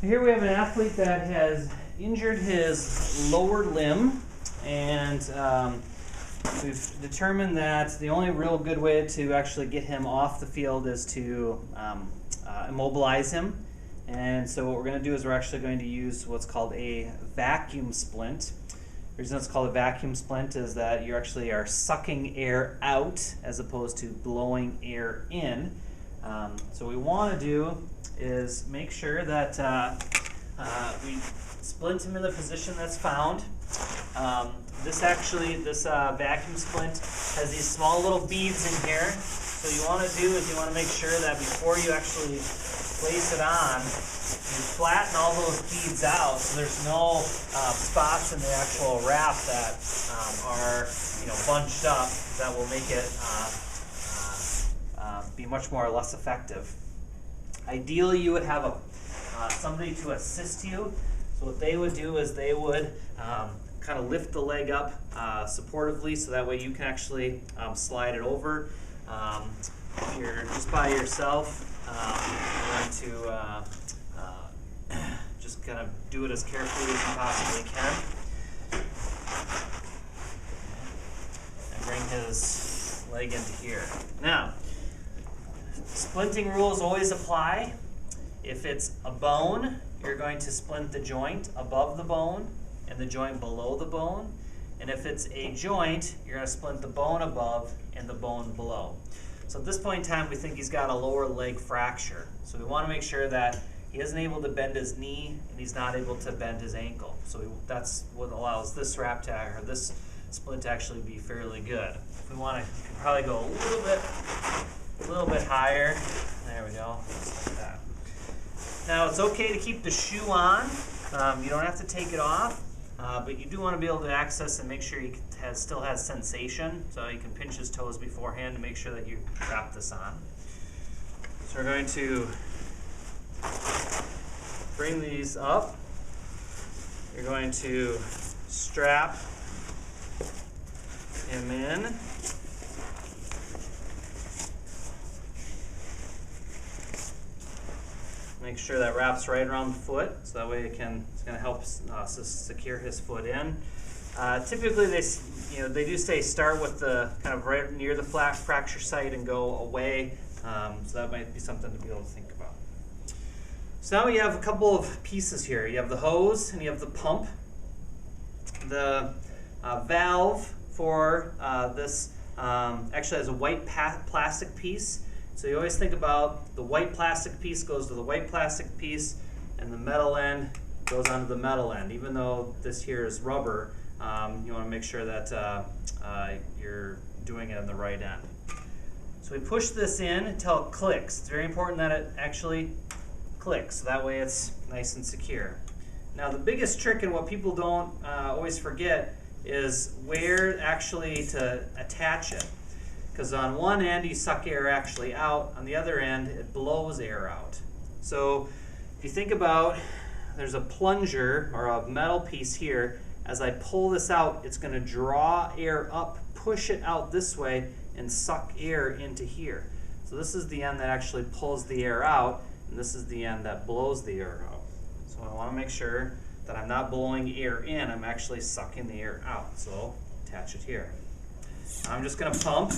So here we have an athlete that has injured his lower limb, and we've determined that the only real good way to actually get him off the field is to immobilize him. And so what we're going to do is we're actually going to use what's called a vacuum splint. The reason it's called a vacuum splint is that you actually are sucking air out as opposed to blowing air in. So what we want to do is make sure that we splint him in the position that's found. This vacuum splint has these small little beads in here. So what you want to do is you want to make sure that before you actually place it on, you flatten all those beads out so there's no spots in the actual wrap that are bunched up that will make it be much more or less effective. Ideally, you would have somebody to assist you. So what they would do is they would kind of lift the leg up supportively, so that way you can actually slide it over. If you're just by yourself, you're going to just kind of do it as carefully as you possibly can. And bring his leg into here. Now, splinting rules always apply. If it's a bone, you're going to splint the joint above the bone and the joint below the bone. And if it's a joint, you're going to splint the bone above and the bone below. So at this point in time, we think he's got a lower leg fracture. So we want to make sure that he isn't able to bend his knee and he's not able to bend his ankle. So that's what allows this wrap tag or this splint to actually be fairly good. If we want to, we can probably go a little bit higher. There we go, just like that. Now it's okay to keep the shoe on. You don't have to take it off, but you do want to be able to access and make sure he still has sensation. So you can pinch his toes beforehand to make sure that you wrap this on. So we're going to bring these up. You're going to strap him in. Make sure that wraps right around the foot, so that way it's going to help secure his foot in. Typically, they do say start with the kind of right near the fracture site and go away. So that might be something to be able to think about. So now you have a couple of pieces here. You have the hose and you have the pump. The valve for this actually has a white plastic piece. So you always think about the white plastic piece goes to the white plastic piece, and the metal end goes onto the metal end. Even though this here is rubber, you want to make sure that you're doing it on the right end. So we push this in until it clicks. It's very important that it actually clicks, so that way it's nice and secure. Now the biggest trick, and what people don't always forget, is where actually to attach it. Because on one end you suck air actually out, on the other end it blows air out. So if you think about, there's a plunger or a metal piece here. As I pull this out, it's going to draw air up, push it out this way, and suck air into here. So this is the end that actually pulls the air out, and this is the end that blows the air out. So I want to make sure that I'm not blowing air in, I'm actually sucking the air out. So attach it here. I'm just going to pump.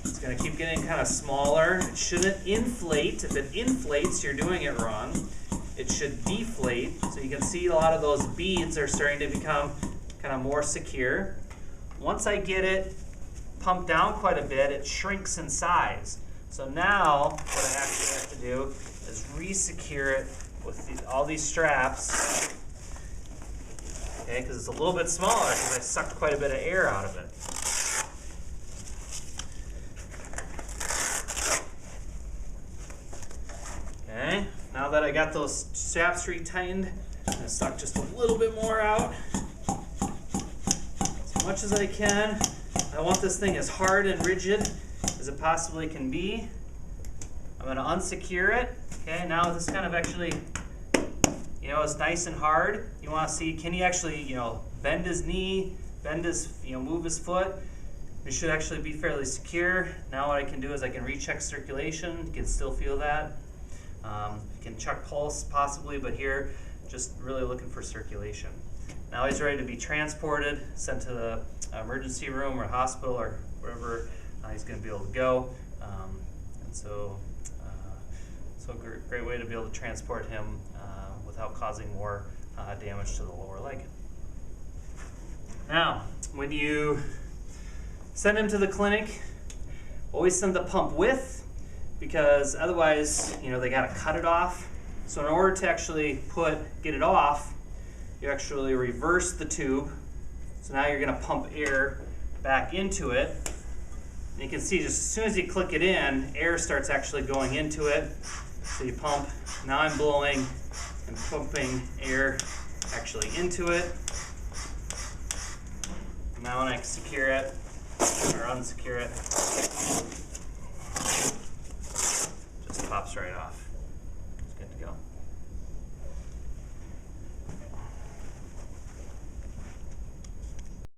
It's going to keep getting kind of smaller. It shouldn't inflate. If it inflates, you're doing it wrong. It should deflate. So you can see a lot of those beads are starting to become kind of more secure. Once I get it pumped down quite a bit, it shrinks in size. So now what I actually have to do is re-secure it with all these straps. Okay, because it's a little bit smaller because I sucked quite a bit of air out of it. Okay, now that I got those straps retightened, I'm going to suck just a little bit more out. As much as I can. I want this thing as hard and rigid as it possibly can be. I'm going to unsecure it. Okay, now this kind of actually, it's nice and hard. You want to see, can he actually, bend his knee, move his foot? It should actually be fairly secure. Now what I can do is I can recheck circulation. You can still feel that. You can check pulse possibly, but here, just really looking for circulation. Now he's ready to be transported, sent to the emergency room or hospital or wherever he's going to be able to go. And so great way to be able to transport him without causing more damage to the lower leg. Now, when you send him to the clinic, always send the pump with, because otherwise, they got to cut it off. So in order to actually get it off, you actually reverse the tube. So now you're going to pump air back into it. And you can see just as soon as you click it in, air starts actually going into it. So you pump. Now I'm blowing and pumping air actually into it. Now when I secure it or unsecure it, just pops right off.